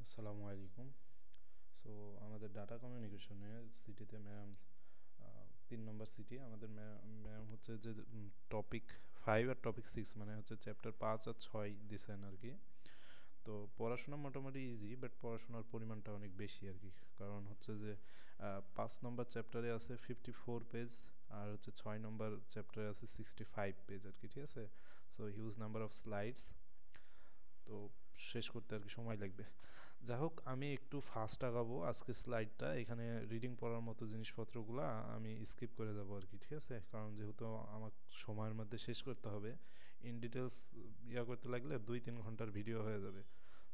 আসসালামু আলাইকুম। সো আমাদের ডাটা কমিউনিকেশনে সিটিতে ম্যাম 3 নম্বর সিটি আমাদের ম্যাম হচ্ছে যে টপিক 5 আর টপিক 6 মানে হচ্ছে চ্যাপ্টার 5 আর 6 দিছেন আর কি। তো পড়াশোনা মোটামুটি ইজি, বাট পড়াশোনার পরিমাণটা অনেক বেশি আর কি। কারণ হচ্ছে যে 5 নম্বর চ্যাপ্টারে আছে 54 পেজ, আর হচ্ছে 6 নম্বর চ্যাপ্টারে আছে 65 পেজ আর কি, ঠিক আছে। So huge number of slides. তো শেষ করতে আর কি সময় লাগবে। যাই হোক, আমি একটু ফাস্ট আগাবো আজকে স্লাইডটা। এখানে রিডিং পড়ার মতো জিনিসপত্রগুলো আমি স্কিপ করে যাবো আর কি, ঠিক আছে। কারণ যেহেতু আমার সময়ের মধ্যে শেষ করতে হবে, ইন ডিটেলস করতে লাগলে 2-3 ঘন্টার ভিডিও হয়ে যাবে।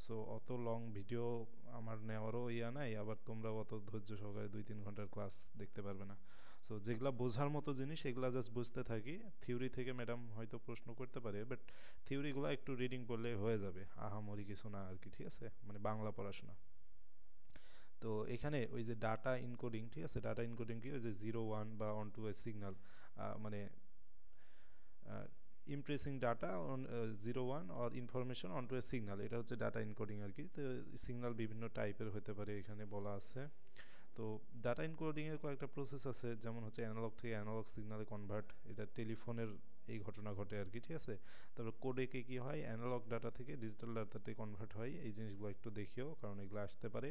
সো অত লং ভিডিও আমার নেওয়ারও নাই, আবার তোমরাও অত ধৈর্য সহকারে 2-3 ঘন্টার ক্লাস দেখতে পারবে না। সো যেগুলা বোঝার মতো জিনিস এগুলা জাস্ট বুঝতে থাকি। থিওরি থেকে ম্যাডাম হয়তো প্রশ্ন করতে পারে, বাট থিওরিগুলো একটু রিডিং পড়লে হয়ে যাবে, আহামরি কিছু না আর কি, ঠিক আছে, মানে বাংলা পড়াশোনা। তো এখানে ওই যে ডাটা ইনকোডিং, ঠিক আছে, ডাটা ইনকোডিং কি, ওই যে 0 1 বা অন টু এ সিগনাল, মানে impressing data on 0 1 or information onto a signal, এটা হচ্ছে ডাটা ইনকোডিং আর কি। তো সিগনাল বিভিন্ন টাইপের হতে পারে এখানে বলা আছে। তো ডাটা এনকোডিংয়ের কয়েকটা প্রসেস আছে, যেমন হচ্ছে অ্যানালগ থেকে অ্যানালগ সিগনালে কনভার্ট, এটা টেলিফোনের এই ঘটনা ঘটে আর কি, ঠিক আছে। তারপর কোডেকে কি হয়, অ্যানালগ ডাটা থেকে ডিজিটাল ডাটাতে কনভার্ট হয়। এই জিনিসগুলো একটু দেখিও, কারণ এগুলো আসতে পারে।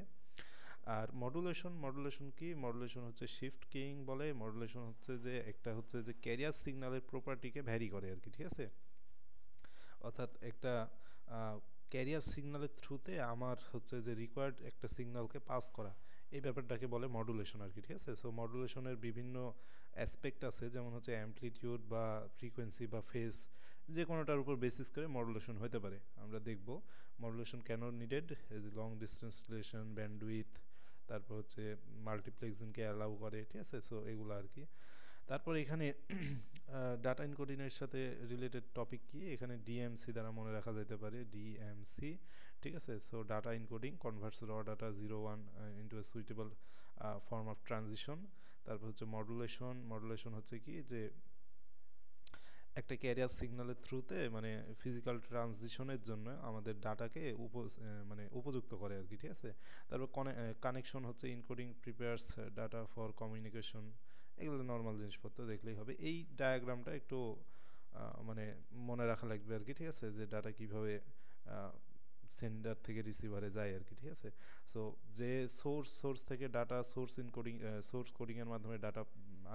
আর মডুলেশন, মডুলেশন কি, মডুলেশন হচ্ছে শিফট কিং বলে। মডুলেশন হচ্ছে যে একটা হচ্ছে যে ক্যারিয়ার সিগন্যালের প্রপার্টিকে ভ্যারি করে আর কি, ঠিক আছে। অর্থাৎ একটা ক্যারিয়ার সিগন্যালের থ্রুতে আমার হচ্ছে যে রিকোয়ার্ড একটা সিগন্যালকে পাস করা, এই ব্যাপারটাকে বলে মডুলেশন আর কি, ঠিক আছে। সো মডুলেশনের বিভিন্ন অ্যাসপেক্ট আছে, যেমন হচ্ছে অ্যামপ্লিটিউড বা ফ্রিকোয়েন্সি বা ফেজ, যে কোনোটার উপর বেসিস করে মডুলেশন হতে পারে। আমরা দেখব মডুলেশন কেন needed, age long distance relation, bandwidth, তারপর হচ্ছে মাল্টিপ্লেক্সিংকে অ্যালাউ করে, ঠিক আছে। সো এগুলো আর কি। তারপর এখানে ডাটা এনকোডিংয়ের সাথে রিলেটেড টপিক কি, এখানে ডিএমসি দ্বারা মনে রাখা যেতে পারে, ডিএমসি, ঠিক আছে। সো ডাটা এনকোডিং কনভার্টস র data 0 1 into a suitable form of transition. তারপর হচ্ছে মডুলেশন, মডুলেশন হচ্ছে কি যে একটা ক্যারিয়ার সিগন্যালের থ্রুতে মানে ফিজিক্যাল ট্রানজিশনের জন্য আমাদের ডাটাকে মানে উপযুক্ত করে আর কি, ঠিক আছে। তারপর কানেকশন হচ্ছে encoding prepares data for communication. এগুলো নর্মাল জিনিসপত্র দেখলেই হবে। এই ডায়াগ্রামটা একটু মানে মনে রাখা লাগবে আর কি, ঠিক আছে, যে ডাটা কীভাবে সেন্ডার থেকে রিসিভারে যায় আর কি, ঠিক আছে। সো যে সোর্স থেকে ডাটা সোর্স ইনকোডিং, সোর্স কোডিংয়ের মাধ্যমে ডাটা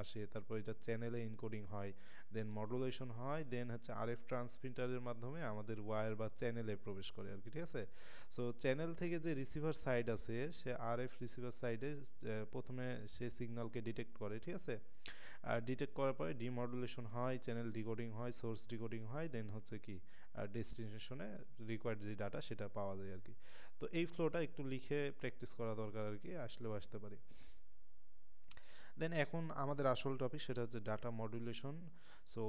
আসে, তারপর এটা চ্যানেলে ইনকোডিং হয়, দেন মডুলেশন হয়, দেন হচ্ছে আরএফ ট্রান্সমিটারের মাধ্যমে আমাদের ওয়্যার বা চ্যানেলে প্রবেশ করে আর কি, ঠিক আছে। সো চ্যানেল থেকে যে রিসিভার সাইড আছে, সে আরএফ রিসিভার সাইডে প্রথমে সে সিগন্যালকে ডিটেক্ট করে, ঠিক আছে। আর ডিটেক্ট করার পরে ডিমডুলেশন হয়, চ্যানেল ডিকোডিং হয়, সোর্স ডিকোডিং হয়, দেন হচ্ছে কি ডেস্টিনেশনে রিকোয়ার্ড যে ডাটা সেটা পাওয়া যায় আর কি। তো এই ফ্লোটা একটু লিখে প্র্যাকটিস করা দরকার আর কি, আসলেও আসতে পারে। দেন এখন আমাদের আসল টপিক, সেটা হচ্ছে ডাটা মডুলেশন। সো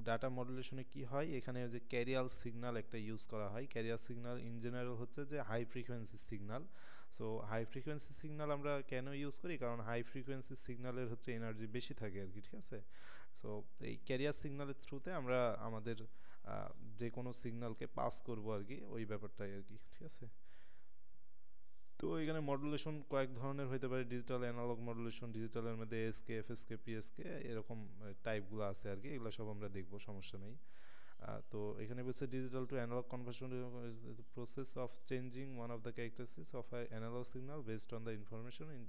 ডাটা মডুলেশনে কি হয়, এখানে যে ক্যারিয়াল সিগন্যাল একটা ইউজ করা হয়। ক্যারিয়াল সিগন্যাল ইন জেনারেল হচ্ছে যে high frequency signal. So high frequency signal আমরা কেন ইউজ করি, কারণ হাই ফ্রিকোয়েন্সি সিগন্যালের হচ্ছে এনার্জি বেশি থাকে আর কি, ঠিক আছে। সো এই ক্যারিয়ার সিগন্যালের থ্রুতে আমরা আমাদের যে কোনো সিগন্যালকে পাস করবো আর কি, ওই ব্যাপারটাই আর কি, ঠিক আছে। তো এখানে মডুলেশন কয়েক ধরনের হতে পারে, ডিজিটাল অ্যানালগ মডুলেশন, ডিজিটালের মধ্যে এসকে, এফএসকে, পিএসকে, এরকম টাইপগুলো আছে আর কি। এগুলো সব আমরা দেখবো, সমস্যা নেই। তো এখানে বলছে digital to analog conversion process of changing one of the characteristics of analog signal based on the information in,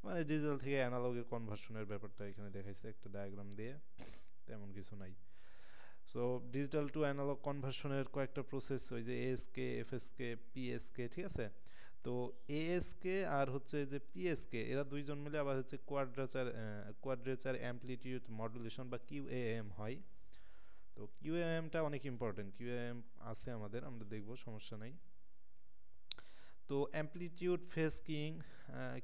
মানে ডিজিটাল থেকে অ্যানালগের কনভার্সনের ব্যাপারটা এখানে দেখাইছে একটা ডায়াগ্রাম দিয়ে, তেমন কিছু নাই। সো ডিজিটাল টু অ্যানালগ কনভার্সনের কয়েকটা প্রসেস, ওই যে এএসকে, এফএসকে, পিএসকে, ঠিক আছে। তো এএসকে আর হচ্ছে যে পিএসকে, এরা দুইজন মিলে আবার হচ্ছে কোয়াড্রেচার অ্যামপ্লিটিউড মডুলেশন বা কিউএএম হয়। তো কিউএএমটা অনেক ইম্পর্টেন্ট, কিউএএম আছে আমাদের, আমরা দেখব, সমস্যা নাই। তো অ্যামপ্লিটিউড ফেজ কিং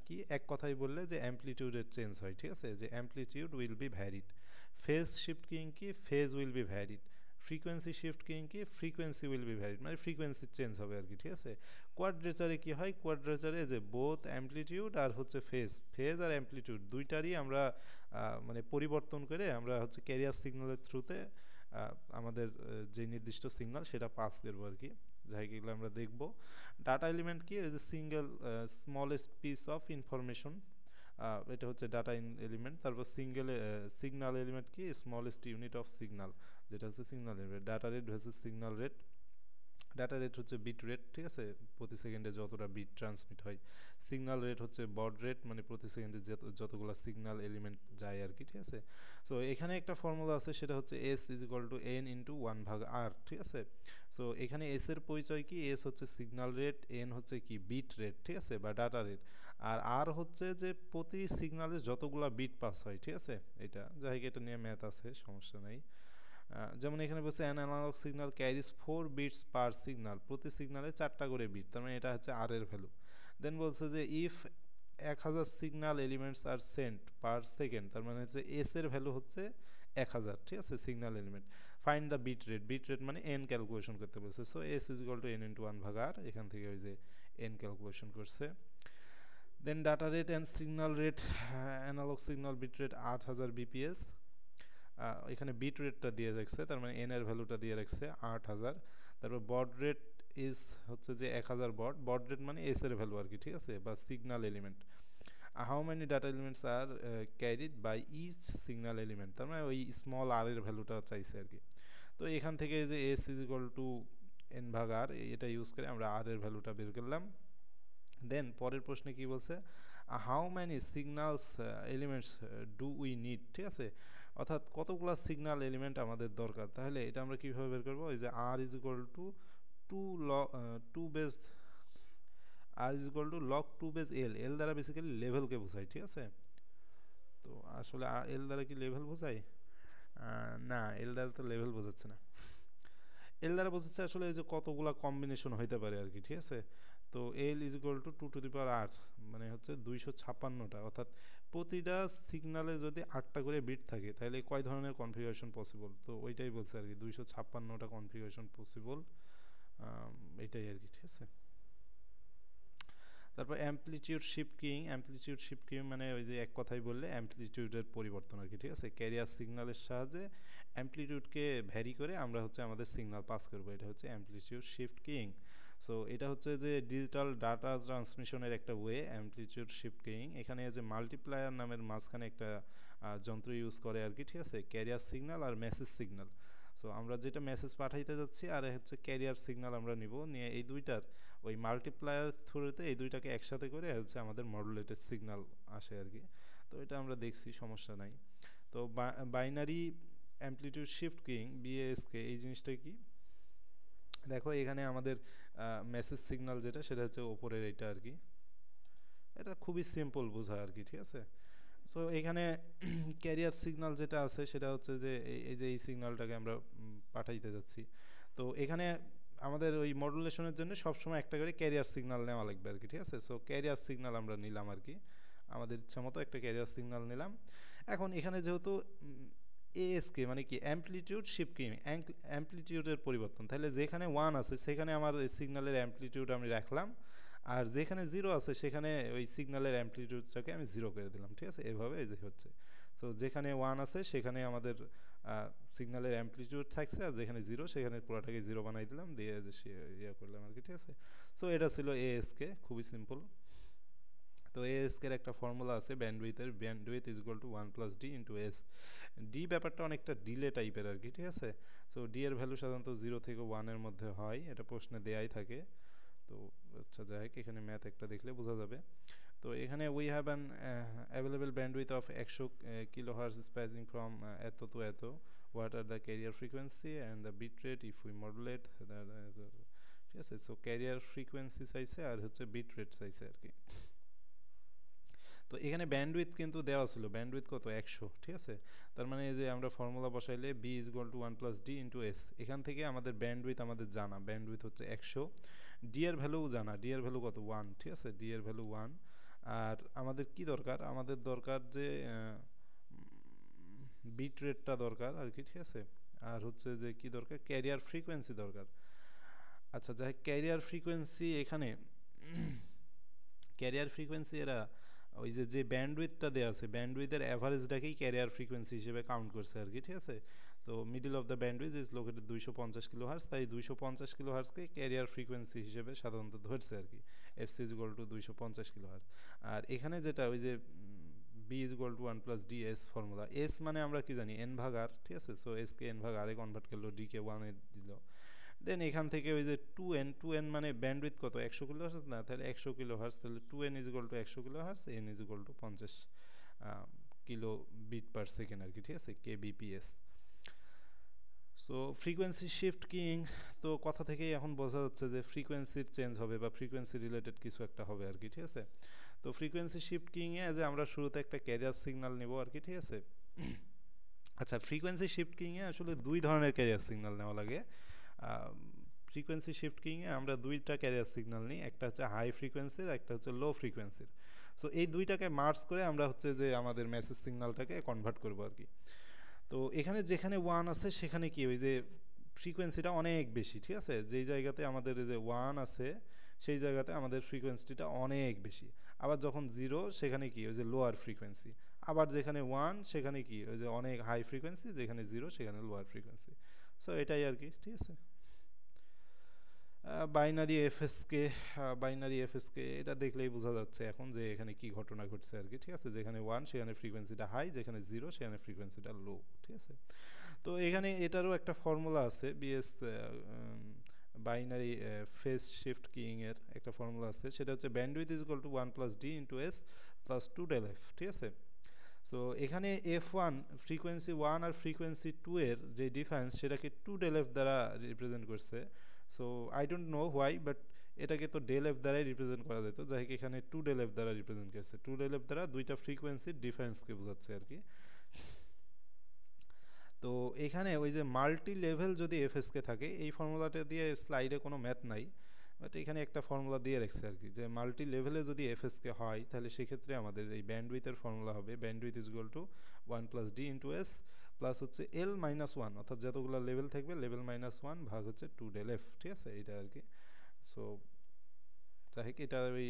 কি, এক কথাই বললে যে অ্যামপ্লিটিউডের চেঞ্জ হয়, ঠিক আছে, যে amplitude will be varied. Phase shift keying কি, phase will be varied. Frequency shift keying কি, ফ্রিকোয়েন্সি উইল বি ভ্যারিড, মানে ফ্রিকোয়েন্সি চেঞ্জ হবে আর কি, ঠিক আছে। কোয়াড্রেচারে কি হয়, কোয়াড্রেচারে যে বোথ অ্যামপ্লিটিউড আর হচ্ছে ফেজ, ফেজ আর অ্যামপ্লিটিউড দুইটারই আমরা মানে পরিবর্তন করে আমরা হচ্ছে ক্যারিয়ার সিগন্যালের থ্রুতে আমাদের যে নির্দিষ্ট সিগন্যাল সেটা পাস করবো আর কি। যাই এগুলো আমরা দেখব। ডাটা এলিমেন্ট কি, ওই যে single smallest piece of information, এটা হচ্ছে ডাটা এলিমেন্ট। তারপর সিগন্যাল এলিমেন্ট কি, স্মলেস্ট ইউনিট অফ সিগন্যাল, যেটা হচ্ছে signal element. Data rate versus signal rate. Data rate হচ্ছে বিট রেট, ঠিক আছে, প্রতি সেকেন্ডে যতটা বিট ট্রান্সমিট হয়। সিগন্যাল রেট হচ্ছে বড রেট, মানে প্রতি সেকেন্ডে যতগুলো সিগন্যাল এলিমেন্ট যায় আর কি, ঠিক আছে। সো এখানে একটা ফর্মুলা আছে, সেটা হচ্ছে S is equal to N into 1/r, ঠিক আছে। সো এখানে এস এর পরিচয় কি, এস হচ্ছে সিগন্যাল রেট, এন হচ্ছে কি বিট রেট, ঠিক আছে, বা ডাটা রেট, আর আর হচ্ছে যে প্রতি সিগন্যালে যতগুলা বিট পাস হয়, ঠিক আছে। এটা যাই হোক, এটা নিয়ে ম্যাথ আছে, সমস্যা নাই। যেমন এখানে বলছে an analog signal carries 4 bits per signal, প্রতি সিগন্যালে 4টা করে বিট, তার মানে এটা হচ্ছে আর এর ভ্যালু। দেন বলছে যে if 1000 signal elements are sent per second, তার মানে হচ্ছে এস এর ভ্যালু হচ্ছে 1000, ঠিক আছে, signal element. Find the bit rate, bit rate মানে এন ক্যালকুলেশন করতে বলছে। So S is equal to N into 1/r, এখান থেকে ওই যে এন ক্যালকুলেশন করছে। Then data rate and signal rate, analog signal bit rate 8000 bps, এখানে bit রেটটা দিয়ে রাখছে, তার মানে এন এর ভ্যালুটা দিয়ে রাখছে 8000। তারপর বড রেট ইজ হচ্ছে যে 1000 বড রেট মানে এস এর ভ্যালু আর কি, ঠিক আছে, বা signal element. How many data elements are carried by each signal element, তার মানে ওই স্মল আর এর ভ্যালুটা চাইছে আর কি। তো এখান থেকে যে S is equal two n/r, এটা ইউজ করে আমরা আর এর ভ্যালুটা বের করলাম। দেন পরের প্রশ্নে কি বলছে, how many signals elements do we need, ঠিক আছে, অর্থাৎ কতগুলো সিগন্যাল এলিমেন্ট আমাদের দরকার। তাহলে এটা আমরা কীভাবে বের করবো, ওই যে R is equal to two base, R is equal to log 2 base L, L দ্বারা বেসিক্যালি লেভেলকে বোঝায়, ঠিক আছে। তো আসলে এল দ্বারা কি লেভেল বোঝায়, না, এল দ্বারা তো লেভেল বোঝাচ্ছে না, এল দ্বারা বোঝাচ্ছে আসলে এই যে কতগুলা কম্বিনেশন হইতে পারে আর কি, ঠিক আছে। তো এল ইজ ইকুয়াল টু 2^8, মানে হচ্ছে 256টা, অর্থাৎ প্রতিটা সিগনালে যদি 8টা করে বিট থাকে তাহলে কয় ধরনের কনফিগারেশন পসিবল, তো ওইটাই বলছে আর কি, 256টা কনফিগারেশন পসিবল, এটাই আর কি, ঠিক আছে। তারপর অ্যামপ্লিটিউড শিফট কিং মানে ওই যে এক কথাই বললে অ্যামপ্লিটিউডের পরিবর্তন আর কি, ঠিক আছে। ক্যারিয়ার সিগন্যালের সাহায্যে অ্যামপ্লিটিউডকে ভ্যারি করে আমরা হচ্ছে আমাদের সিগন্যাল পাস করবো, এটা হচ্ছে অ্যামপ্লিটিউড শিফট কিং। সো এটা হচ্ছে যে ডিজিটাল ডাটা ট্রান্সমিশনের একটা ওয়ে, অ্যামপ্লিটিউড শিফট কিং। এখানে যে মাল্টিপ্লায়ার নামের মাঝখানে একটা যন্ত্র ইউজ করে আর কি, ঠিক আছে, ক্যারিয়ার সিগন্যাল আর মেসেজ সিগন্যাল। সো আমরা যেটা মেসেজ পাঠাইতে যাচ্ছি আর হচ্ছে ক্যারিয়ার সিগন্যাল আমরা নিব, নিয়ে এই দুইটার ওই মাল্টিপ্লায়ার থ্রুতে এই দুইটাকে একসাথে করে হচ্ছে আমাদের মডুলেটেড সিগন্যাল আসে আর কি। তো এটা আমরা দেখছি, সমস্যা নাই। তো বাইনারি অ্যামপ্লিটিউড শিফট কিং বিএএসকে, এই জিনিসটা কি, দেখো এখানে আমাদের মেসেজ সিগন্যাল যেটা, সেটা হচ্ছে ওপরের এইটা আর কি, এটা খুবই সিম্পল বোঝা আর কি, ঠিক আছে। সো এখানে ক্যারিয়ার সিগন্যাল যেটা আছে সেটা হচ্ছে যে এই যে এই সিগন্যালটাকে আমরা পাঠাইতে যাচ্ছি। তো এখানে আমাদের ওই মডুলেশনের জন্য সবসময় একটা করে ক্যারিয়ার সিগন্যাল নেওয়া লাগবে আর কি, ঠিক আছে। সো ক্যারিয়ার সিগন্যাল আমরা নিলাম আর কি, আমাদের ইচ্ছা মতো একটা ক্যারিয়ার সিগন্যাল নিলাম। এখন এখানে যেহেতু এএসকে মানে কি অ্যামপ্লিটিউড শিফট কিং, অ্যামপ্লিটিউডের পরিবর্তন, তাহলে যেখানে 1 আছে সেখানে আমার সিগন্যালের অ্যামপ্লিটিউড আমি রাখলাম, আর যেখানে 0 আছে সেখানে ওই সিগন্যালের অ্যামপ্লিটিউডটাকে আমি 0 করে দিলাম, ঠিক আছে, এভাবে এই যে হচ্ছে। সো যেখানে 1 আছে সেখানে আমাদের সিগন্যালের অ্যামপ্লিটিউড থাকছে, আর যেখানে 0 সেখানে পুরোটাকে 0 বানাই দিলাম, দিয়ে যে ইয়ে করলাম আর কি, ঠিক আছে। সো এটা ছিল এএসকে, খুবই সিম্পল। তো এএসকের একটা ফর্মুলা আছে ব্যান্ডউইথের, bandwidth is equal to 1+d into S. D ব্যাপারটা অনেকটা ডিলে টাইপের আর কি, ঠিক আছে। সো ডি এর ভ্যালু সাধারণত 0 থেকে 1 এর মধ্যে হয়, এটা প্রশ্নে দেয়াই থাকে। তো আচ্ছা যাই হোক, এখানে ম্যাথ একটা দেখলে বোঝা যাবে। তো এখানে we have an available bandwidth of 100 kilohertz spacing from এত টু এত, what are the carrier frequency and the bit rate if we modulate, ঠিক আছে। সো ক্যারিয়ার ফ্রিকোয়েন্সি চাইছে আর হচ্ছে বিট রেট চাইছে আর কি। তো এখানে ব্যান্ডউইথ কিন্তু দেওয়া ছিল, ব্যান্ডউইথ কত, 100, ঠিক আছে। তার মানে এই যে আমরা ফর্মুলা বসাইলে B is equal to 1+d into S, এখান থেকে আমাদের ব্যান্ডউইথ আমাদের জানা, ব্যান্ডউইথ হচ্ছে 100। ডি এর ভ্যালু জানা, ডি এর ভ্যালু কত, 1, ঠিক আছে, ডি এর ভ্যালু 1। আর আমাদের কি দরকার, আমাদের দরকার যে বিট রেটটা দরকার আর কি, ঠিক আছে। আর হচ্ছে যে কি দরকার, ক্যারিয়ার ফ্রিকোয়েন্সি দরকার। আচ্ছা যাই, ক্যারিয়ার ফ্রিকোয়েন্সি এখানে ক্যারিয়ার ফ্রিকোয়েন্সি এরা ওই যে ব্যান্ডউইথটা দেওয়া আছে ব্যান্ডউইথের অ্যাভারেজটাকেই ক্যারিয়ার ফ্রিকোয়েন্সি হিসেবে কাউন্ট করছে আর কি, ঠিক আছে। তো middle of the bandwidth is located 250 kilohertz, তাই 250 কিলোহার্টজকে ক্যারিয়ার ফ্রিকোয়েন্সি হিসেবে সাধারণত ধরছে আর কি, FC is equal to 250 kilohertz. আর এখানে যেটা ওই যে B is equal to 1+d/s formula, S মানে আমরা কি জানি n/r, ঠিক আছে। সো এস কে n/r এ কনভার্ট করলো, ডি কে 1 এ দিল, দেন এখান থেকে ওই যে 2n মানে ব্যান্ডউইথ কত 100 কিলোহার্টজ না, তাহলে 100 কিলোহার্টজ, তাহলে 2n is equal to 100 kilohertz, n is equal to 50 kilo bit per second আর কি, ঠিক আছে, kbps। So frequency shift keying, তো কথা থেকেই এখন বোঝা যাচ্ছে যে ফ্রিকোয়েন্সির চেঞ্জ হবে বা ফ্রিকোয়েন্সি রিলেটেড কিছু একটা হবে আর কি, ঠিক আছে। তো ফ্রিকোয়েন্সি শিফট কিংয়ে যে আমরা শুরুতে একটা ক্যারিয়ার সিগন্যাল নেব আর কি, ঠিক আছে। আচ্ছা, ফ্রিকোয়েন্সি শিফট কিংয়ে আসলে দুই ধরনের ক্যারিয়ার সিগন্যাল নেওয়া লাগে। ফ্রিকোয়েন্সি শিফট কিংয়ে আমরা দুইটা ক্যারিয়ার সিগন্যাল নিই, একটা হচ্ছে হাই ফ্রিকোয়েন্সির, একটা হচ্ছে লো ফ্রিকোয়েন্সির। সো এই দুইটাকে মার্জ করে আমরা হচ্ছে যে আমাদের মেসেজ সিগন্যালটাকে কনভার্ট করবো আর কি। তো এখানে যেখানে 1 আছে সেখানে কি ওই যে ফ্রিকোয়েন্সিটা অনেক বেশি, ঠিক আছে। যেই জায়গাতে আমাদের যে 1 আছে সেই জায়গাতে আমাদের ফ্রিকোয়েন্সিটা অনেক বেশি। আবার যখন 0 সেখানে কি ওই যে লোয়ার ফ্রিকোয়েন্সি। আবার যেখানে 1 সেখানে কি ওই যে অনেক হাই ফ্রিকোয়েন্সি, যেখানে 0 সেখানে লোয়ার ফ্রিকোয়েন্সি। সো এটাই আর কি, ঠিক আছে। বাইনারি এফএসকে এটা দেখলেই বোঝা যাচ্ছে এখন যে এখানে কি ঘটনা ঘটছে আর কি, ঠিক আছে। যেখানে 1 সেখানে ফ্রিকোয়েন্সিটা হাই, যেখানে 0 সেখানে ফ্রিকোয়েন্সিটা লো, ঠিক আছে। তো এখানে এটারও একটা ফর্মুলা আছে, BS binary phase shift king এর একটা ফর্মুলা আছে, সেটা হচ্ছে bandwidth is equal to 1+d/s plus 2del_f, ঠিক আছে। সো এখানে f1 ফ্রিকোয়েন্সি 1 আর ফ্রিকোয়েন্সি 2 এর যে ডিফারেন্স সেটাকে 2del_f দ্বারা রিপ্রেজেন্ট করছে। So I don't know why, but এটাকে তো del_f দ্বারাই রিপ্রেজেন্ট করা যেত, যাই হোক এখানে 2del_f দ্বারা রিপ্রেজেন্ট করছে। 2del_f দ্বারা দুইটা ফ্রিকোয়েন্সির ডিফারেন্সকে বোঝাচ্ছে আর কি। তো এখানে ওই যে মাল্টি লেভেল যদি এফএসকে থাকে, এই ফর্মুলাটা দিয়ে স্লাইডে কোনো ম্যাথ নাই, বাট এখানে একটা ফর্মুলা দিয়ে রাখছে আর কি, যে মাল্টি লেভেলে যদি এফএসকে হয় তাহলে সেক্ষেত্রে আমাদের এই ব্যান্ডউইথের ফর্মুলা হবে bandwidth is equal to 1+d/s plus হচ্ছে l-1, অর্থাৎ যতগুলো লেভেল থাকবে লেভেল -1 ভাগ হচ্ছে 2del_f, ঠিক আছে, এটা আর কি। সো যাই হোক এটা ওই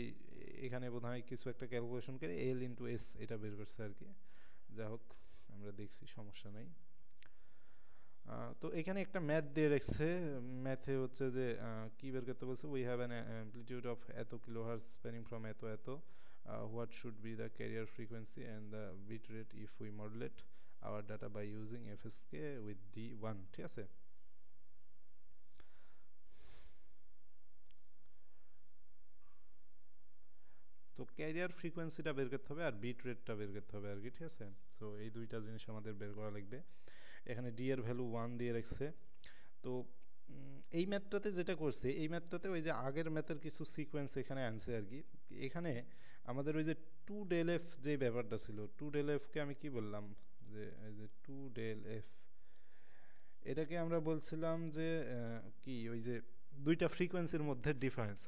এখানে বোধহয় কিছু একটা ক্যালকুলেশন করে l/s এটা বের করছে আর কি। যাই হোক আমরা দেখছি, সমস্যা নাই। তো এখানে একটা ম্যাথ দিয়ে রাখছে, ম্যাথে হচ্ছে যে কি বের করতে বলছে, we have an amplitude of এত কিলোহার্টজ স্প্যানিং ফ্রম এত এত, what should be the carrier frequency and the bit rate if we modulate our data by using FSK with d1, ঠিক আছে। তো ক্যারিয়ার ফ্রিকোয়েন্সিটা বের করতে হবে আর বিট রেটটা বের করতে হবে আর কি, ঠিক আছে। সো এই দুইটা জিনিস আমাদের বের করা লাগবে। এখানে ডি এর ভ্যালু 1 দিয়ে রাখছে। তো এই ম্যাথটাতে যেটা করছে, এই ম্যাথটাতে ওই যে আগের ম্যাথের কিছু সিকোয়েন্স এখানে আনছে আর কি। এখানে আমাদের ওই যে 2del_f যে ব্যাপারটা ছিল, 2del_f-কে আমি কি বললাম, যে এই যে 2del_f এটাকে আমরা বলছিলাম যে কি ওই যে দুইটা ফ্রিকোয়েন্সির মধ্যে ডিফারেন্স।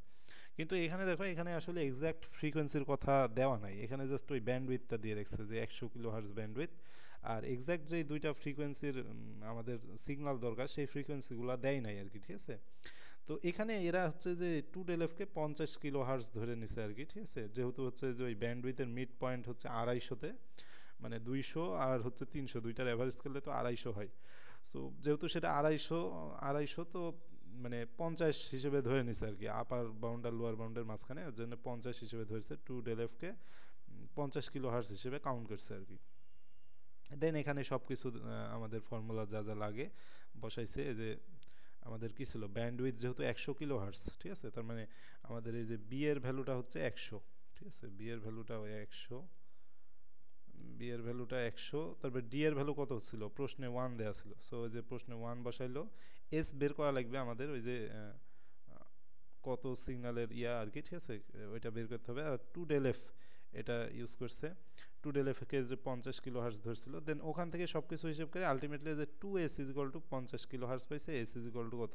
কিন্তু এখানে দেখো, এখানে আসলে এক্স্যাক্ট ফ্রিকোয়েন্সির কথা দেওয়া নাই, এখানে জাস্ট ওই ব্যান্ডউইথটা দিয়ে রাখছে যে 100 কিলোহার্টজ ব্যান্ডউইথ। আর এক্স্যাক্ট যেই দুইটা ফ্রিকোয়েন্সির আমাদের সিগন্যাল দরকার সেই ফ্রিকোয়েন্সিগুলো দেয় নাই আর কি, ঠিক আছে। তো এখানে এরা হচ্ছে যে 2del_f-কে 50 কিলোহার্টজ ধরে নিছে আর কি, ঠিক আছে। যেহেতু হচ্ছে যে ওই ব্যান্ডউইথের মিড পয়েন্ট হচ্ছে 250-তে, মানে 200 আর হচ্ছে 300 দুইটার অ্যাভারেজ করলে তো 250 হয়। সো যেহেতু সেটা 250 তো মানে 50 হিসেবে ধরে নিছে আর কি, আপার বাউন্ড আর লোয়ার বাউন্ডের মাঝখানে, ওর জন্য 50 হিসেবে ধরেছে, 2del_f-কে 50 কিলোহার্টজ হিসেবে কাউন্ট করছে আর কি। দেন এখানে সব কিছু আমাদের ফর্মুলা যা যা লাগে বসাইছে, যে আমাদের কি ছিল ব্যান্ডউইথ যেহেতু 100 কিলোহার্টজ, ঠিক আছে, তার মানে আমাদের এই যে বি এর ভ্যালুটা হচ্ছে 100, ঠিক আছে, বি এর ভ্যালুটা 100, বি এর ভ্যালুটা 100। তারপর ডি এর ভ্যালু কত ছিল, প্রশ্নে 1 দেওয়া ছিল, সো ওই যে প্রশ্নে 1 বসাইলো। এস বের করা লাগবে আমাদের, ওই যে কত সিগন্যালের ইয়া আর কি, ঠিক আছে, ওইটা বের করতে হবে। আর 2del_f এটা ইউজ করছে, 2del_f-কে যে 50 কিলোহার্টজ ধরছিল, দেন ওখান থেকে সব কিছু হিসেব করে আলটিমেটলি যে 2s is equal to 50 kilohertz পাইছে, এস ইজ ইকুয়াল টু কত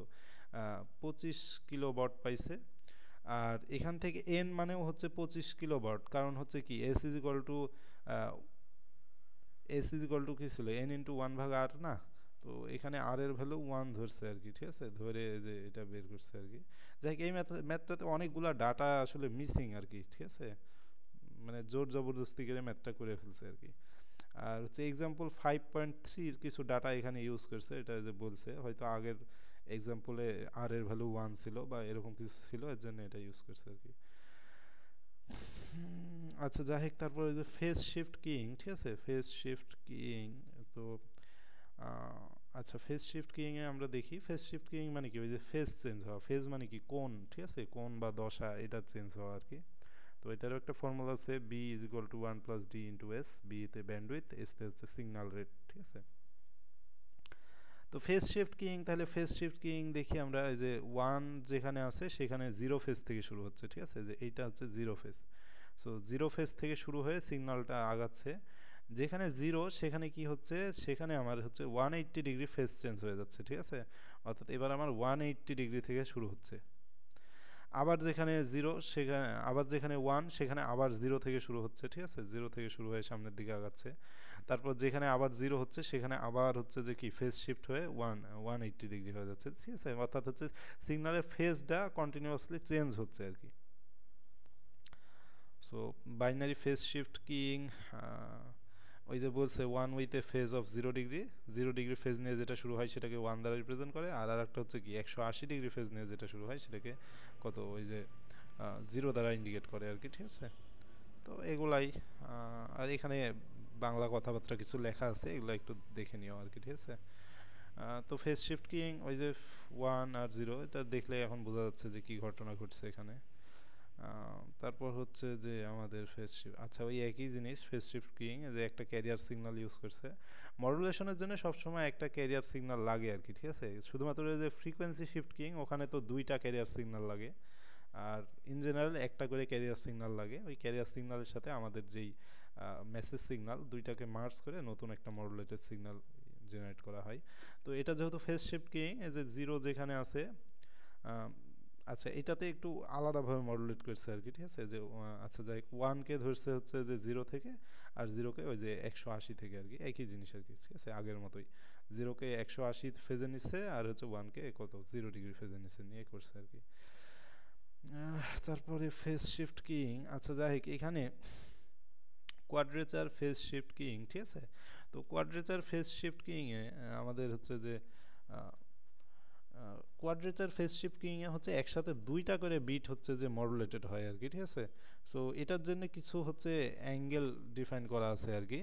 25 কিলোওয়াট পাইছে। আর এখান থেকে এন মানেও হচ্ছে 25 কিলোওয়াট, কারণ হচ্ছে কি এস ইজ ইকুয়াল টু কি ছিল, এন ইন্টু 1/r না। তো এখানে আর এর ভ্যালু 1 ধরছে আর কি, ঠিক আছে, ধরে যে এটা বের করছে আর কি। যাই হোক এই ম্যাথটাতে অনেকগুলা ডাটা আসলে মিসিং আর কি, ঠিক আছে, মানে জোর জবরদস্তি করে ম্যাথটা করে ফেলছে আর কি। আর হচ্ছে এক্সাম্পল 5.3 এর কিছু ডাটা এখানে ইউজ করছে, এটা যে বলছে হয়তো আগের এক্সাম্পলে আর এর ভ্যালু 1 ছিল বা এরকম কিছু ছিল, এর জন্য এটা ইউজ করছে আর কি। আচ্ছা যাই হোক, তারপরে যে ফেজ শিফট কিং, ঠিক আছে, ফেজ শিফট কিং। তো আচ্ছা ফেজ শিফট কিং এ আমরা দেখি, ফেজ শিফট কিং মানে কি, ওই যে ফেজ চেঞ্জ হওয়া, ফেজ মানে কি কোণ, ঠিক আছে, কোণ বা দশা এটা চেঞ্জ হওয়া আর কি। তো এটারও একটা ফর্মুলা আছে, B is equal to 1 plus D into S, B তে ব্যান্ডউইথ, এস তে হচ্ছে সিগন্যাল রেট, ঠিক আছে। তো ফেজ শিফট কিং, তাহলে ফেজ শিফট কিং দেখি আমরা, এই যে 1 যেখানে আছে সেখানে জিরো ফেজ থেকে শুরু হচ্ছে, ঠিক আছে, যে এইটা হচ্ছে zero phase. So zero phase থেকে শুরু হয়ে সিগন্যালটা আগাচ্ছে, যেখানে জিরো সেখানে কি হচ্ছে, সেখানে আমার হচ্ছে 180 ডিগ্রি ফেজ চেঞ্জ হয়ে যাচ্ছে, ঠিক আছে। অর্থাৎ এবার আমার 180 ডিগ্রি থেকে শুরু হচ্ছে। আবার যেখানে জিরো সেখানে, আবার যেখানে ওয়ান সেখানে আবার জিরো থেকে শুরু হচ্ছে, ঠিক আছে, জিরো থেকে শুরু হয়ে সামনের দিকে আগাচ্ছে। তারপর যেখানে আবার জিরো হচ্ছে সেখানে আবার হচ্ছে যে কি ফেজ শিফট হয়ে 180 ডিগ্রি হয়ে যাচ্ছে, ঠিক আছে। অর্থাৎ হচ্ছে সিগন্যালের ফেজটা কন্টিনিউয়াসলি চেঞ্জ হচ্ছে আর কি। So binary phase shift king, ওই যে বলছে one with a phase of 0 degree, 0 degree phase নিয়ে যেটা শুরু হয় সেটাকে ওয়ান দ্বারা রিপ্রেজেন্ট করে, আর একটা হচ্ছে কি 180 ডিগ্রি ফেজ নিয়ে যেটা শুরু হয় সেটাকে কত, ওই যে জিরো দ্বারা ইন্ডিকেট করে আর কি, ঠিক আছে। তো এগুলাই, আর এখানে বাংলা কথাবার্তা কিছু লেখা আছে, এগুলো একটু দেখে নিও আর কি, ঠিক আছে। তো ফেজ শিফট কিং ওই যে 1 আর 0, এটা দেখলে এখন বোঝা যাচ্ছে যে কি ঘটনা ঘটছে এখানে। তারপর হচ্ছে যে আমাদের ফেজ শিফট, আচ্ছা ওই একই জিনিস ফেজ শিফট কিং, যে একটা ক্যারিয়ার সিগন্যাল ইউজ করছে মডুলেশনের জন্য, সবসময় একটা ক্যারিয়ার সিগন্যাল লাগে আর কি, ঠিক আছে। শুধুমাত্র যে ফ্রিকোয়েন্সি শিফট কিং ওখানে তো দুইটা ক্যারিয়ার সিগন্যাল লাগে, আর ইন জেনারেল একটা করে ক্যারিয়ার সিগন্যাল লাগে। ওই ক্যারিয়ার সিগন্যালের সাথে আমাদের যেই মেসেজ সিগন্যাল, দুইটাকে মার্জ করে নতুন একটা মডুলেটেড সিগন্যাল জেনারেট করা হয়। তো এটা যেহেতু ফেজ শিফট কিং, এই যে জিরো যেখানে আছে, আচ্ছা এটাতে একটু আলাদাভাবে মডুলেট করছে আর কি, ঠিক আছে। যে আচ্ছা যাই, ওয়ানকে ধরছে হচ্ছে যে জিরো থেকে, আর জিরোকে ওই যে 180 থেকে আর কি, একই জিনিস আর কি, ঠিক আছে, আগের মতোই। জিরোকে 180 ফেজে নিচ্ছে, আর হচ্ছে ওয়ানকে কত 0 ডিগ্রি ফেজে নিচ্ছে, নিয়ে করছে আর কি। তারপরে ফেজ শিফট কিং, আচ্ছা যাই হোক, এখানে কোয়াড্রেচার ফেজ শিফট কিং, ঠিক আছে। তো কোয়াড্রেচার ফেজ শিফট কিংয়ে আমাদের হচ্ছে যে কোয়াড্রেচার ফেজ শিফট কিংয়ে হচ্ছে একসাথে দুইটা করে বিট হচ্ছে যে মডুলেটেড হয় আর কি, ঠিক আছে। সো এটার জন্য কিছু হচ্ছে অ্যাঙ্গেল ডিফাইন করা আছে আর কি।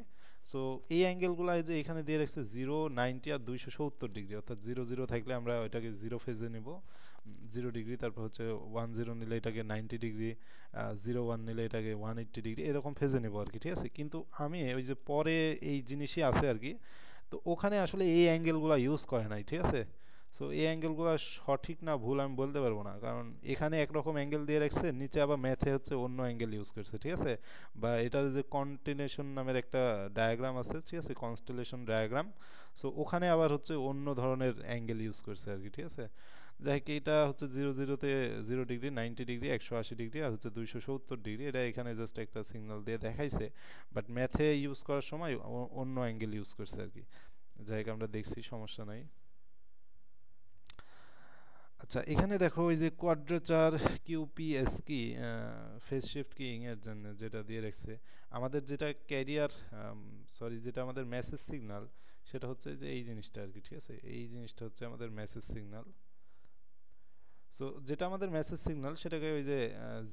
সো এই অ্যাঙ্গেলগুলো যে এখানে দিয়ে রাখছে 0, 90 আর 270 ডিগ্রি, অর্থাৎ 0 থাকলে আমরা ওইটাকে জিরো ফেজে নিব 0 ডিগ্রি, তারপর হচ্ছে 10 নিলে এটাকে 90 ডিগ্রি, 01 নিলে এটাকে 180 ডিগ্রি, এরকম ফেজে নেব আর কি, ঠিক আছে। কিন্তু আমি ওই যে পরে এই জিনিসই আছে আর কি, তো ওখানে আসলে এই অ্যাঙ্গেলগুলো ইউজ করে নাই, ঠিক আছে। সো এই অ্যাঙ্গেলগুলো সঠিক না ভুল আমি বলতে পারবো না, কারণ এখানে একরকম অ্যাঙ্গেল দিয়ে রাখছে, নিচে আবার ম্যাথে হচ্ছে অন্য অ্যাঙ্গেল ইউজ করছে, ঠিক আছে। বা এটার যে কন্টিনেশন নামের একটা ডায়াগ্রাম আছে, ঠিক আছে, কনস্টেলেশন ডায়াগ্রাম, সো ওখানে আবার হচ্ছে অন্য ধরনের অ্যাঙ্গেল ইউজ করছে আর কি, ঠিক আছে। যাই হোক, এটা হচ্ছে 0 0-তে 0 ডিগ্রি, 90 ডিগ্রি, 180 ডিগ্রি, আর হচ্ছে 270 ডিগ্রি, এটা এখানে জাস্ট একটা সিগন্যাল দিয়ে দেখাইছে, বাট ম্যাথে ইউজ করার সময় অন্য অ্যাঙ্গেল ইউজ করছে আর কি। যাই হোক, আমরা দেখছি, সমস্যা নাই। আচ্ছা এখানে দেখো, ওই যে কোয়াড্রেচার কিউপিএস কি ফেজ শিফট কিং এর জন্য যেটা দিয়ে রাখছে, আমাদের যেটা ক্যারিয়ার, সরি, যেটা আমাদের মেসেজ সিগন্যাল, সেটা হচ্ছে যে এই জিনিসটা আর কি, ঠিক আছে। এই জিনিসটা হচ্ছে আমাদের মেসেজ সিগন্যাল। সো যেটা আমাদের মেসেজ সিগন্যাল সেটাকে ওই যে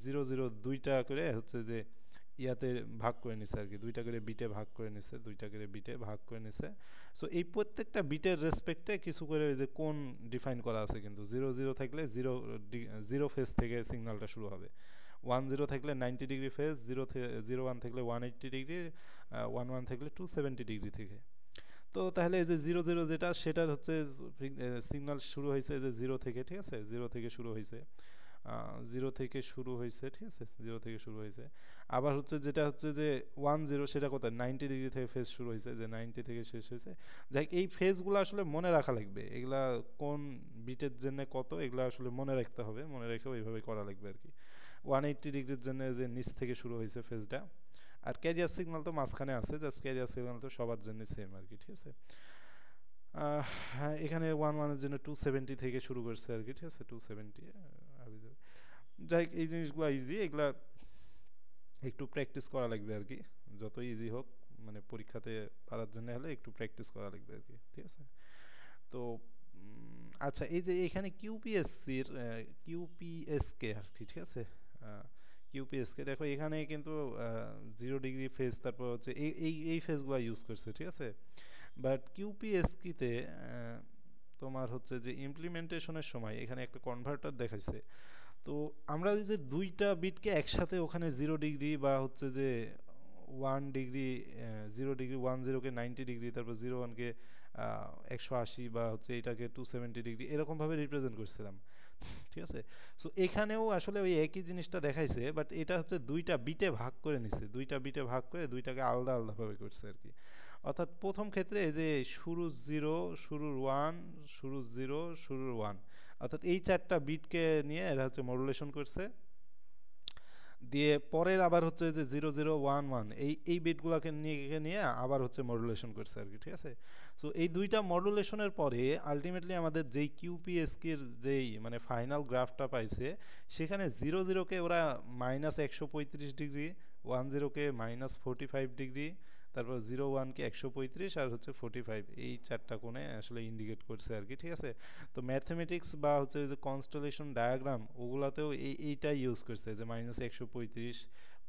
0 0 দুইটা করে হচ্ছে যে ইয়াতে ভাগ করে নিছে আর কি, দুইটা করে বিটে ভাগ করে নিছে, দুইটা করে বিটে ভাগ করে নিছে। সো এই প্রত্যেকটা বিটের রেসপেক্টে কিছু করে ওই যে কোন ডিফাইন করা আছে, কিন্তু 0 0 থাকলে জিরো ফেজ থেকে সিগন্যালটা শুরু হবে, 1 0 থাকলে 90 ডিগ্রি ফেজ, 0 1 থাকলে 180 ডিগ্রি, 1 1 থাকলে 270 ডিগ্রি থেকে। তো তাহলে এই যে 0 0 যেটা, সেটার হচ্ছে সিগন্যাল শুরু হয়েছে যে জিরো থেকে, ঠিক আছে, জিরো থেকে শুরু হয়েছে, জিরো থেকে শুরু হয়েছে, ঠিক আছে, জিরো থেকে শুরু হয়েছে। আবার হচ্ছে যেটা হচ্ছে যে 1 0, সেটা কোথায় 90 ডিগ্রি থেকে ফেজ শুরু হয়েছে, যে 90 থেকে শেষ হয়েছে। যাই এই ফেজগুলো আসলে মনে রাখা লাগবে, এগুলা কোন বিটের জন্য কত, এগুলা আসলে মনে রাখতে হবে, মনে রেখে ওইভাবে করা লাগবে আর কি। 180 ডিগ্রির জন্য যে নিচ থেকে শুরু হয়েছে ফেজটা, আর ক্যারিয়ার সিগন্যাল তো মাঝখানে আছে, জাস্ট ক্যারিয়ার সিগন্যাল তো সবার জন্য সেম আর কি, ঠিক আছে। হ্যাঁ, এখানে 1 1 এর জন্য 270 থেকে শুরু করছে আর কি, ঠিক আছে, 270। যাই হোক, এই জিনিসগুলো ইজি, এগুলা একটু প্র্যাকটিস করা লাগবে আর কি, যত ইজি হোক মানে পরীক্ষাতে পারার জন্য হলে একটু প্র্যাকটিস করা লাগবে আর কি, ঠিক আছে। তো আচ্ছা, এই যে এখানে কিউপিএসসির কিউপিএসকে আর কি, ঠিক আছে, কিউপিএসকে দেখো এখানে কিন্তু 0 ডিগ্রি ফেজ, তারপর হচ্ছে এই ফেজগুলো ইউজ করছে, ঠিক আছে। বাট কিউপিএসকিতে তোমার হচ্ছে যে ইমপ্লিমেন্টেশনের সময় এখানে একটা কনভার্টার দেখাইছে। তো আমরা যে দুইটা বিটকে একসাথে ওখানে 0 ডিগ্রি বা হচ্ছে যে 1 ডিগ্রি, 0 ডিগ্রি 10কে 90 ডিগ্রি, তারপর 01কে 180, বা হচ্ছে এটাকে 270 ডিগ্রি এরকমভাবে রিপ্রেজেন্ট করছিলাম, ঠিক আছে। সো এখানেও আসলে ওই একই জিনিসটা দেখাইছে, বাট এটা হচ্ছে দুইটা বিটে ভাগ করে নিছে, দুইটা বিটে ভাগ করে দুইটাকে আলাদা আলাদাভাবে করছে আর কি। অর্থাৎ প্রথম ক্ষেত্রে এই যে শুরুর 0, শুরুর 1, শুরুর 0, শুরুর 1, অর্থাৎ এই চারটা বিটকে নিয়ে এরা হচ্ছে মডুলেশন করছে। দিয়ে পরের আবার হচ্ছে যে 0011 এই বিটগুলোকে নিয়ে আবার হচ্ছে মডুলেশন করছে আর কি, ঠিক আছে। সো এই দুইটা মডুলেশনের পরে আলটিমেটলি আমাদের যেই কিউপিএসকির যেই মানে ফাইনাল গ্রাফটা পাইছে, সেখানে 00কে ওরা -135 ডিগ্রি, 10কে -45 ডিগ্রি, তারপর 01কে 135, আর হচ্ছে 45, এই চারটা কোণে আসলে ইন্ডিকেট করছে আর কি, ঠিক আছে। তো ম্যাথমেটিক্স বা হচ্ছে যে কনস্টেলেশন ডায়াগ্রাম ওগুলাতেও এইটাই ইউজ করছে, যে -135,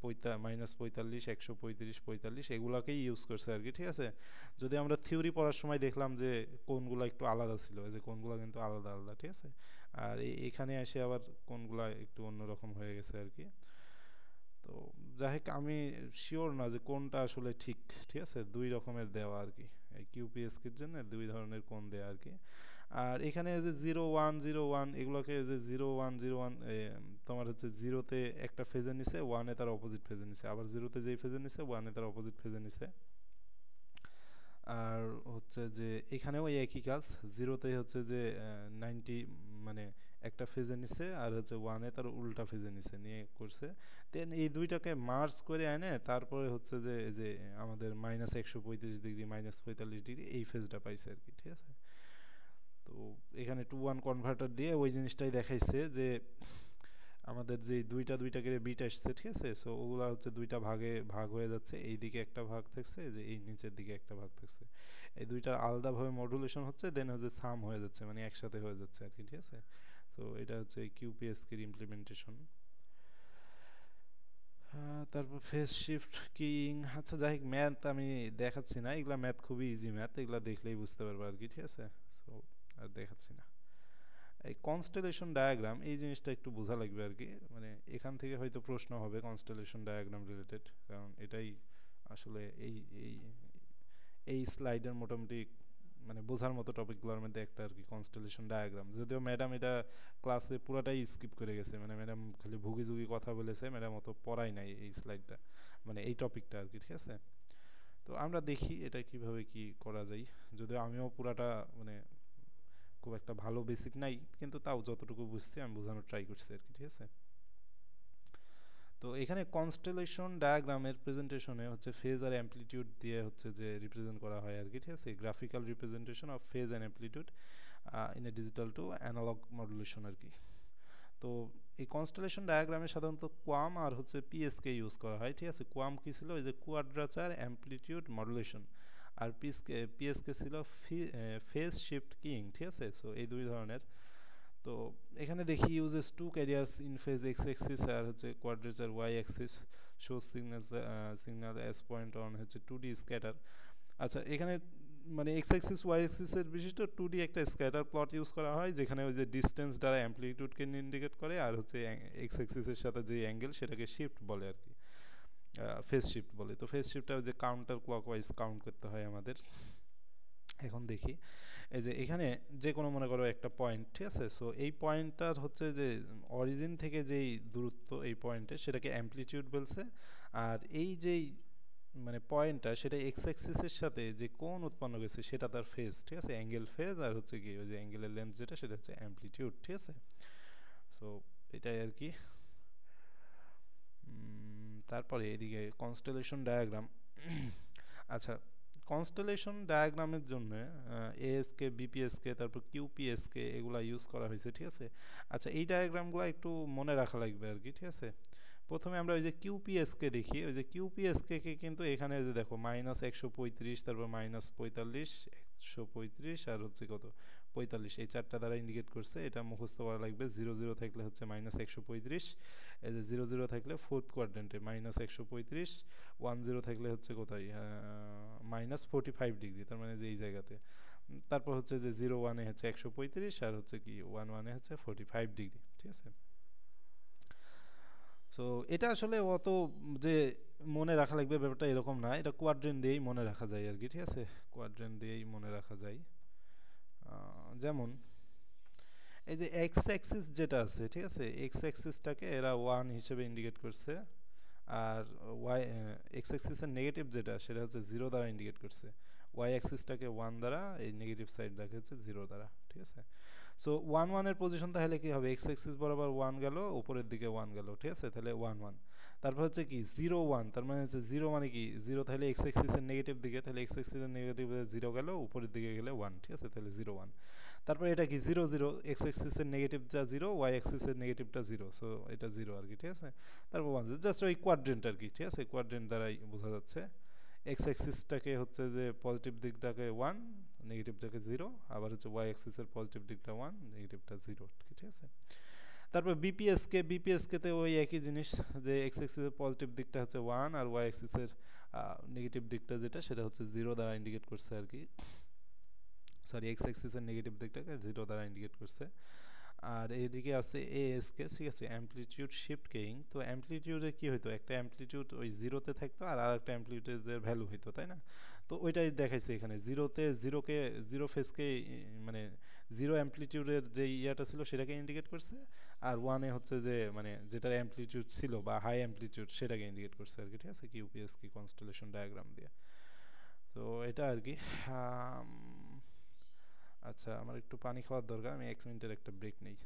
-45, 135, 45 এগুলাকেই ইউজ করছে আর কি, ঠিক আছে। যদি আমরা থিওরি পড়ার সময় দেখলাম যে কোনগুলো একটু আলাদা ছিল, যে কোনগুলো কিন্তু আলাদা আলাদা, ঠিক আছে। আর এখানে এসে আবার কোনগুলা একটু অন্যরকম হয়ে গেছে আর কি। তো যাই হোক, আমি শিওর না যে কোনটা আসলে ঠিক, ঠিক আছে। দুই রকমের দেওয়া আর কি, এই কিউপিএসকির জন্য দুই ধরনের কোণ দেওয়া আর কি। আর এখানে যে 0101 এগুলোকে যে 0101 তোমার হচ্ছে 0তে একটা ফেজে নিছে, 1-এ তার অপোজিট ফেজে নিছে, আবার 0তে যেই ফেজে নিছে 1-এ তার অপোজিট ফেজে নিছে। আর হচ্ছে যে এখানেও একই কাজ, 0তে হচ্ছে যে 90 মানে একটা ফেজে নিছে, আর হচ্ছে 1-এ তার উল্টা ফেজে নিছে, নিয়ে করছে। দেন এই দুইটাকে মার্জ করে এনে তারপরে হচ্ছে যে যে আমাদের -135 ডিগ্রি, -45 ডিগ্রি এই ফেজটা পাইছে আর কি, ঠিক আছে। তো এখানে 2-1 কনভার্টার দিয়ে ওই জিনিসটাই দেখাইছে যে আমাদের যে দুইটা করে বিট আসছে, ঠিক আছে। সো ওগুলা হচ্ছে দুইটা ভাগে ভাগ হয়ে যাচ্ছে, এই দিকে একটা ভাগ থাকছে, যে এই নিচের দিকে একটা ভাগ থাকছে, এই দুইটার আলাদাভাবে মডুলেশন হচ্ছে, দেন হচ্ছে সাম হয়ে যাচ্ছে, মানে একসাথে হয়ে যাচ্ছে আর কি, ঠিক আছে। তো এটা হচ্ছে কিউপিএসকির ইমপ্লিমেন্টেশন। তারপর ফেস শিফট কিং, আচ্ছা যাই হোক, ম্যাথ আমি দেখাচ্ছি না, এগুলা ম্যাথ খুবই ইজি ম্যাথ, এগুলা দেখলেই বুঝতে পারবো আর কি, ঠিক আছে। সো আর দেখাচ্ছি না। এই কনস্টেলেশন ডায়াগ্রাম এই জিনিসটা একটু বোঝা লাগবে আর কি, মানে এখান থেকে হয়তো প্রশ্ন হবে কনস্টেলেশন ডায়াগ্রাম রিলেটেড, কারণ এটাই আসলে এই এই এই স্লাইডের মোটামুটি মানে বোঝার মতো টপিকগুলোর মধ্যে একটা আর কি, কনস্টেলেশন ডায়াগ্রাম। যদিও ম্যাডাম এটা ক্লাসে পুরাটাই স্কিপ করে গেছে, মানে ম্যাডাম খালি ভুগি যুগি কথা বলেছে, ম্যাডাম অত পড়াই নাই এই স্লাইডটা, মানে এই টপিকটা আর কি, ঠিক আছে। তো আমরা দেখি এটা কিভাবে কি করা যায়, যদিও আমিও পুরাটা মানে খুব একটা ভালো বেসিক নাই, কিন্তু তাও যতটুকু বুঝছি আমি বোঝানোর ট্রাই করছি আর কি, ঠিক আছে। তো এখানে কনস্টেলেশন ডায়াগ্রামের প্রেজেন্টেশনে হচ্ছে ফেজ আর অ্যামপ্লিটিউড দিয়ে হচ্ছে যে রিপ্রেজেন্ট করা হয় আর কি, ঠিক আছে। Graphical representation of phase and amplitude in a digital to analog modulation আর কি। তো এই কনস্টেলেশন ডায়াগ্রামে সাধারণত কোয়াম আর হচ্ছে পিএসকে ইউজ করা হয়, ঠিক আছে। কোয়াম কি ছিল, এই যে কোয়াড্রাচার অ্যামপ্লিটিউড মডুলেশন, আর পিএসকে ছিল ফেজ শিফট কিং, ঠিক আছে। সো এই দুই ধরনের। তো এখানে দেখি uses two carriers in phase X axis, আর হচ্ছে quadrature Y axis, show signal S point on হচ্ছে 2D স্ক্যাটার। আচ্ছা, এখানে মানে এক্স অ্যাক্সিস ওয়াই অ্যাক্সিসের বিশিষ্ট 2D একটা স্ক্যাটার প্লট ইউজ করা হয়, যেখানে ওই যে ডিস্টেন্স দ্বারা অ্যামপ্লিটিউডকে ইন্ডিকেট করে, আর হচ্ছে এক্স অ্যাক্সিসের সাথে যে অ্যাঙ্গেল সেটাকে শিফট বলে আর কি, ফেজ শিফট বলে। তো ফেজ শিফটটা যে কাউন্টার ক্লকওয়াইজ কাউন্ট করতে হয় আমাদের। এখন দেখি, এই যে এখানে যে কোনো মনে করো একটা পয়েন্ট, ঠিক আছে। সো এই পয়েন্টটার হচ্ছে যে অরিজিন থেকে যেই দূরত্ব এই পয়েন্টে, সেটাকে অ্যামপ্লিটিউড বলছে। আর এই যেই মানে পয়েন্টটা, সেটা এক্স অ্যাক্সিসের সাথে যে কোণ উৎপন্ন করেছে সেটা তার ফেজ, ঠিক আছে, অ্যাঙ্গেল ফেজ। আর হচ্ছে কি ওই যে অ্যাঙ্গেলের লেন্থ যেটা, সেটা হচ্ছে অ্যামপ্লিটিউড, ঠিক আছে। সো এটাই আর কি। তারপরে এদিকে কনস্টেলেশন ডায়াগ্রাম। আচ্ছা, কনস্টেলেশন ডায়াগ্রামের জন্য এএসকে, বিপিএসকে, তারপর কিউপিএসকে এগুলা ইউজ করা হয়েছে, ঠিক আছে। আচ্ছা, এই ডায়াগ্রামগুলো একটু মনে রাখা লাগবে আর কি, ঠিক আছে। প্রথমে আমরা ওই যে কিউপিএসকে দেখি, ওই যে কিউপিএসকে কিন্তু এখানে যে দেখো -135, তারপর -45, 135 আর হচ্ছে কত 45, এই চারটা দ্বারা ইন্ডিকেট করছে। এটা মুখস্থ করা লাগবে। 00 থাকলে হচ্ছে -135, এই যে 00 থাকলে ফোর্থ কোয়াড্রেন্টে -135, 10 থাকলে হচ্ছে কোথায় -45 ডিগ্রি, তার মানে যে এই জায়গাতে। তারপর হচ্ছে যে 01-এ হচ্ছে 135 আর হচ্ছে কি 11-এ হচ্ছে 45 ডিগ্রি, ঠিক আছে। সো এটা আসলে অত যে মনে রাখা লাগবে ব্যাপারটা এরকম না, এটা কোয়াড্রেন্ট দিয়েই মনে রাখা যায় আর কি, ঠিক আছে। কোয়াড্রেন্ট দিয়েই মনে রাখা যায়। যেমন এই যে এক্স অ্যাক্সিস যেটা আছে, ঠিক আছে, এক্স অ্যাক্সিসটাকে এরা 1 হিসেবে ইন্ডিকেট করছে, আর ওয়াই এক্স অ্যাক্সিসের নেগেটিভ যেটা সেটা হচ্ছে 0 দ্বারা ইন্ডিকেট করছে। ওয়াই অ্যাক্সিসটাকে 1 দ্বারা, এই নেগেটিভ সাইডটাকে হচ্ছে 0 দ্বারা, ঠিক আছে। সো 1 এর পজিশন তাহলে কি হবে, এক্স অ্যাক্সিস বরাবর 1 গেল, উপরের দিকে 1 গেল, ঠিক আছে, তাহলে 1 1। তারপর হচ্ছে কি 0 1, তার মানে হচ্ছে 0 মানে কি 0, তাহলে এক্স অ্যাক্সিসের নেগেটিভ দিকে, তাহলে এক্স অ্যাক্সিসের নেগেটিভে 0 গেল, উপরের দিকে গেলে 1, ঠিক আছে, তাহলে 0 1। তারপর এটা কি 0 0, এক্স অ্যাক্সিসের নেগেটিভটা 0, ওয়াই অ্যাক্সিসের নেগেটিভটা 0, সো এটা 0 আর কি, ঠিক আছে। তারপর 1 জাস্ট ওই কোয়াড্রেন্ট আর কি, ঠিক আছে, কোয়াড্রেন্ট দ্বারাই বোঝা যাচ্ছে। এক্স অ্যাক্সিসটাকে হচ্ছে যে পজিটিভ দিকটাকে 1, নেগেটিভটাকে 0, আবার হচ্ছে ওয়াই অ্যাক্সিসের পজিটিভ দিকটা 1, নেগেটিভটা 0, ঠিক আছে। তারপর বিপিএসকে তে ওই একই জিনিস, যে এক্স অ্যাক্সিসের পজিটিভ দিকটা হচ্ছে 1 আর ওয়াই অ্যাক্সিসের নেগেটিভ দিকটা যেটা সেটা হচ্ছে 0 দ্বারা ইন্ডিকেট করছে আর কি, সরি এক্স অ্যাক্সিসের নেগেটিভ দিকটাকে 0 দ্বারা ইন্ডিকেট করছে। আর এদিকে আছে এএসকে, ঠিক আছে, অ্যামপ্লিটিউড শিফট কেইং। তো অ্যামপ্লিটিউডে কি হইতো, একটা অ্যামপ্লিটিউড ওই 0-তে থাকতো আর আরেকটা অ্যামপ্লিটিউডের ভ্যালু হইতো, তাই না। তো ওইটাই দেখাইছে এখানে, 0-তে 0 ফেজকে মানে 0 অ্যামপ্লিটিউডের যে ইয়াটা ছিল সেটাকে ইন্ডিকেট করছে, আর 1-এ হচ্ছে যে মানে যেটার অ্যামপ্লিটিউড ছিল বা হাই অ্যামপ্লিটিউড সেটাকে ইন্ডিকেট করছে আর কি, ঠিক আছে, কিউপিএস কি কনস্টেলেশন ডায়াগ্রাম দিয়ে। তো এটা আর কি। আচ্ছা, আমার একটু পানি খাওয়ার দরকার, আমি 1 মিনিটের একটা ব্রেক নেই।